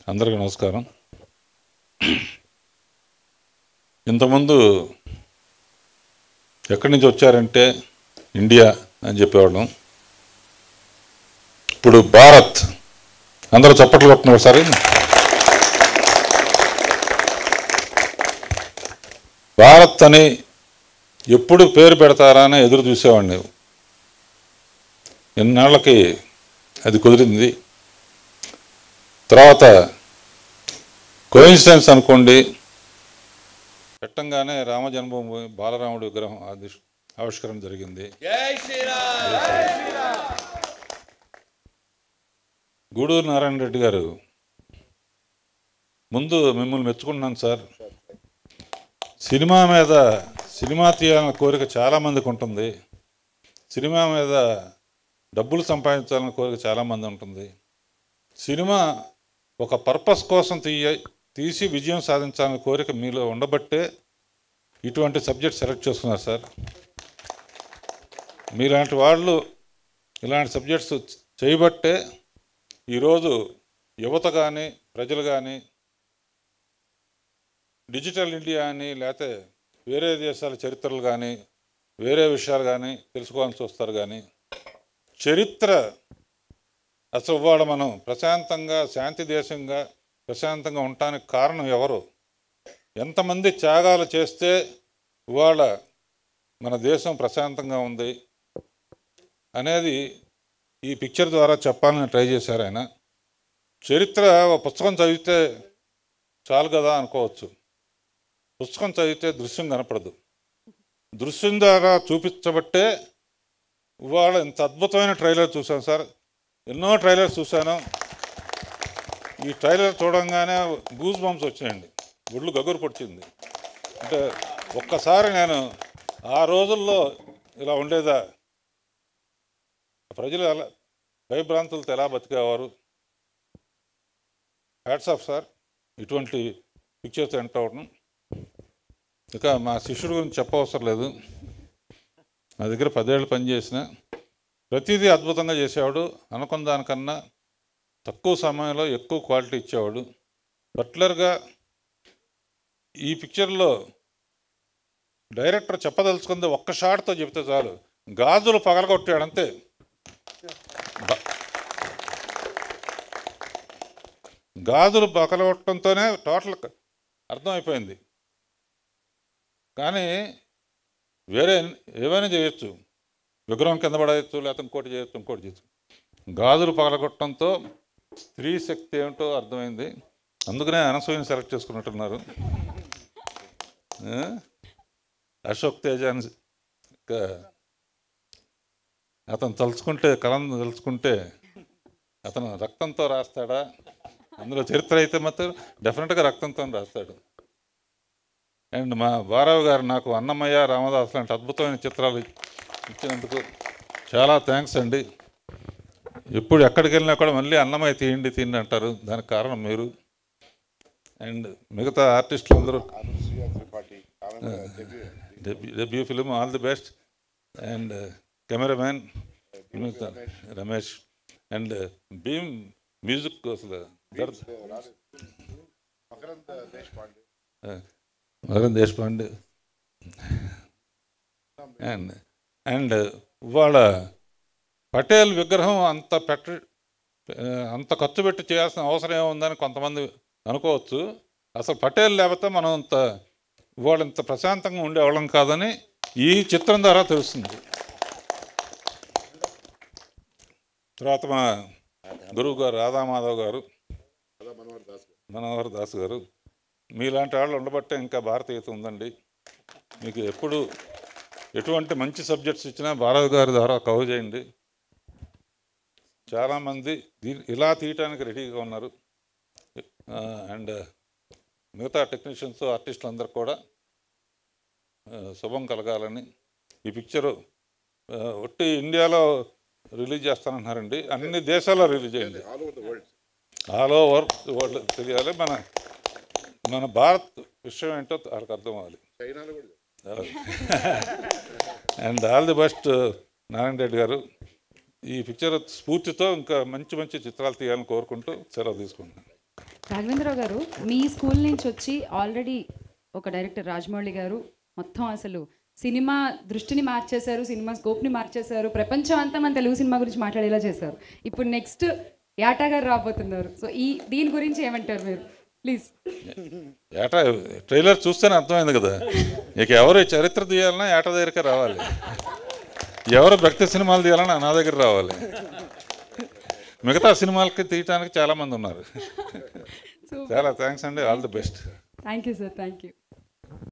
అందరికీ నమస్కారం. ఇంతకుముందు ఎక్కడి నుంచి వచ్చారంటే ఇండియా అని చెప్పేవాళ్ళం. ఇప్పుడు భారత్, అందరూ చప్పట్లు కొట్టున్నారు ఒకసారి. భారత్ అని ఎప్పుడు పేరు పెడతారా అని ఎదురు చూసేవాడిని. ఎన్నాళ్ళకి అది కుదిరింది. తర్వాత కోయిన్సిడెన్స్ అనుకోండి, పెట్టంగానే రామ జన్మభూమి బాలరాముడి విగ్రహం ఆవిష్కరణ జరిగింది. గూడూరు నారాయణ రెడ్డి గారు, ముందు మిమ్మల్ని మెచ్చుకుంటున్నాను సార్. సినిమా తీయాలన్న కోరిక చాలామందికి ఉంటుంది. సినిమా మీద డబ్బులు సంపాదించాలన్న కోరిక చాలామంది ఉంటుంది. సినిమా ఒక పర్పస్ కోసం తీసి విజయం సాధించాలనే కోరిక మీలో ఉండబట్టే ఇటువంటి సబ్జెక్ట్ సెలెక్ట్ చేసుకున్నారు సార్. మీలాంటి వాళ్ళు ఇలాంటి సబ్జెక్ట్స్ చేయబట్టే ఈరోజు యువత కానీ ప్రజలు కానీ డిజిటల్ ఇండియా అని, లేకపోతే వేరే దేశాల చరిత్రలు కానీ వేరే విషయాలు కానీ తెలుసుకోవాలని చూస్తారు. కానీ చరిత్ర అసలు ఇవాళ మనం ప్రశాంతంగా శాంతి దేశంగా ప్రశాంతంగా ఉండటానికి కారణం ఎవరు, ఎంతమంది త్యాగాలు చేస్తే ఇవాళ మన దేశం ప్రశాంతంగా ఉంది అనేది ఈ పిక్చర్ ద్వారా చెప్పాలని ట్రై చేశారు ఆయన. చరిత్ర ఒక పుస్తకం చదివితే చాలు కదా అనుకోవచ్చు. పుస్తకం చదివితే దృశ్యం కనపడదు. దృశ్యం ద్వారా చూపించబట్టే ఇవాళ ఇంత అద్భుతమైన ట్రైలర్ చూశాను సార్. ఎన్నో ట్రైలర్స్ చూశాను. ఈ ట్రైలర్ చూడంగానే గూస్ బంప్స్ వచ్చాయండి, గుళ్ళు గగురు పొడిచింది. అంటే ఒక్కసారి నేను ఆ రోజుల్లో ఇలా ఉండేదా, ప్రజలు ఎలా భయభ్రాంతులతో ఎలా బతికేవారు. హ్యాట్స్ ఆఫ్ సార్, ఇటువంటి పిక్చర్స్ ఎంటర్ అవడం. ఇక మా శిష్యుడి గురించి చెప్పవసరం లేదు. నా దగ్గర 10 ఏళ్ళు పనిచేసిన, ప్రతిదీ అద్భుతంగా చేసేవాడు. అనుకున్న దానికన్నా తక్కువ సమయంలో ఎక్కువ క్వాలిటీ ఇచ్చేవాడు. పర్టికులర్గా ఈ పిక్చర్లో డైరెక్టర్ చెప్పదలుచుకుంది ఒక్క షాట్తో చెప్తే చాలు. గాజులు పగలగొట్టాడు అంతే. గాజులు పగలగొట్టడంతోనే టోటల్ అర్థమైపోయింది. కానీ వేరే ఏమైనా చేయొచ్చు, విగ్రహం కింద పడేయచ్చు, లేకపోతే ఇంకోటి చేయొచ్చు. గాజులు పగలగొట్టడంతో స్త్రీ శక్తి ఏమిటో అర్థమైంది. అందుకనే అనసూయని సెలెక్ట్ చేసుకున్నట్టున్నారు. అశోక్ తేజాని అతను కలం తలుచుకుంటే అతను రక్తంతో రాస్తాడా? అందులో చరిత్ర అయితే మాత్రం డెఫినెట్గా రక్తంతో రాస్తాడు. అండ్ మా బారావు గారు నాకు అన్నమయ్య, రామదాస్ లాంటి అద్భుతమైన చిత్రాలు ఇచ్చినందుకు చాలా థ్యాంక్స్ అండి. ఎప్పుడు ఎక్కడికి వెళ్ళినా కూడా మళ్ళీ అన్నమయ్య తీయండి అంటారు. దానికి కారణం మీరు అండ్ మిగతా ఆర్టిస్టులు అందరూ. Debut film, all the best. And cameraman Ramesh and Bheem music అసలు మకరం దేశపాండే. అండ్ ఇవాళ పటేల్ విగ్రహం అంత ఖర్చు పెట్టి చేయాల్సిన అవసరం ఏముందని కొంతమంది అనుకోవచ్చు. అసలు పటేల్ లేకపోతే మనం ఇవాళ ఇంత ప్రశాంతంగా ఉండేవాళ్ళం కాదని ఈ చిత్రం ద్వారా తెలుస్తుంది. తర్వాత మా గురువు గారు రాధామాధవ్ గారు, మనోహర్ దాస్ గారు, మీలాంటి వాళ్ళు ఉండబట్టే ఇంకా భారతీయత ఉందండి. మీకు ఎటువంటి మంచి సబ్జెక్ట్స్ ఇచ్చినా భారత్ గారి ద్వారా కవర్ చేయండి. చాలామంది ఇలా తీయటానికి రెడీగా ఉన్నారు. అండ్ మిగతా టెక్నీషియన్స్, ఆర్టిస్టులు అందరు కూడా శుభం కలగాలని. ఈ పిక్చరు ఒట్టి ఇండియాలో రిలీజ్ చేస్తానంటున్నారండి. అన్ని దేశాల్లో రిలీజ్ చేయండి. ఆల్ ఓవర్ వరల్డ్ తెలియాలి. మన భారత్ విషయం ఏంటో వాళ్ళకి అర్థం అవ్వాలి. And all the best Narayana Reddy గారు. ఈ పిక్చర్ స్ఫూర్తితో ఇంకా మంచి మంచి చిత్రాలు తీయాలని కోరుకుంటూ సెలవు తీసుకుంటున్నాను. రాఘవేంద్రరావు గారు మీ స్కూల్ నుంచి వచ్చి ఆల్రెడీ ఒక డైరెక్టర్ రాజమౌళి గారు మొత్తం అసలు సినిమా దృష్టిని మార్చేశారు, సినిమా స్కోప్ని మార్చేశారు, ప్రపంచం అంతా మన తెలుగు సినిమా గురించి మాట్లాడేలా చేశారు. ఇప్పుడు నెక్స్ట్ యాటా గారు రాబోతున్నారు. సో దీని గురించి ఏమంటారు మీరు ప్లీజ్? ఏటా ట్రైలర్ చూస్తేనే అర్థమైంది కదా, ఇక ఎవరు చరిత్ర తీయాలన్నా ఏటా దగ్గరికి రావాలి, ఎవరు భక్తి సినిమాలు తీయాలన్నా నా దగ్గర రావాలి. మిగతా సినిమాలకి తీయటానికి చాలామంది ఉన్నారు. చాలా థ్యాంక్స్ అండి, all the best. Thank you sir, thank you.